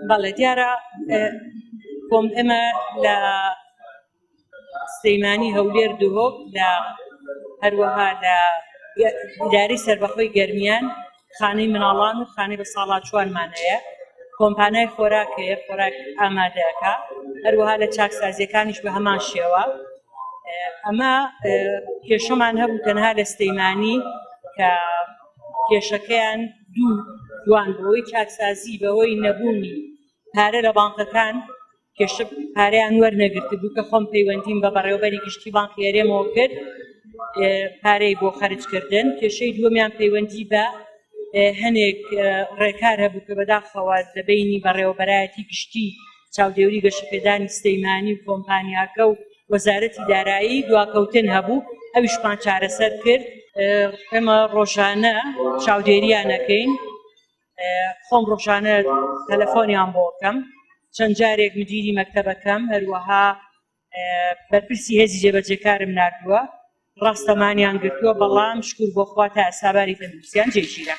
بەڵێ دیارە کۆم ئێمە لە سلەیمانی هەولێر دووهۆک لە هەروەها لە ئیدارەی سەربەخۆی گەرمیان خانەی مناڵان و خانەی بە ساڵات چوانمان هەیە کۆمپانای خۆراک هەیە خۆراک ئامادەکە هەروەها لە چاکسازیەکانیش بە هەمان شێوە ئەمە کێشەمان هەبوو تەنها لە سلەیمانی کە کێشەکەیان دوان بەوەی چاکسازی بەوەی نەبوونی پارە لە بانکەکان کێشە پارەیان وەرنەگرت بوو کە خۆم پەیوەندیم بە بەڕێوەبەری گشتی بانکی هەرێمەوە کرد پارەی بۆ خەرجکردن کێشەی دووەمیان پەیوەندی بە هەنێک ڕێکار هەبوو کە بەداخەوە لە بینی بەڕێوەبەرایەتی گشتی چاودێوری گەشەپێدانی سلەیمانی و کۆمپانیاکە و وەزارەتی دارایی دواکەوتن هەبوو ئەویشمان چارەسەر کرد ئێمە ڕۆژانە چاودێریانەکەین خۆم ڕۆژانە تەلەفۆنیان بۆ بکەم چەند جارێک مدیری مەکتەبەکەم هەروەها بەرپرسی هێزی جێبەجێکارم نردووە ڕاستەمانیان گرتووە بەڵام شکر بۆ خوا تا ئەساباری تەندروستیان جێگیرە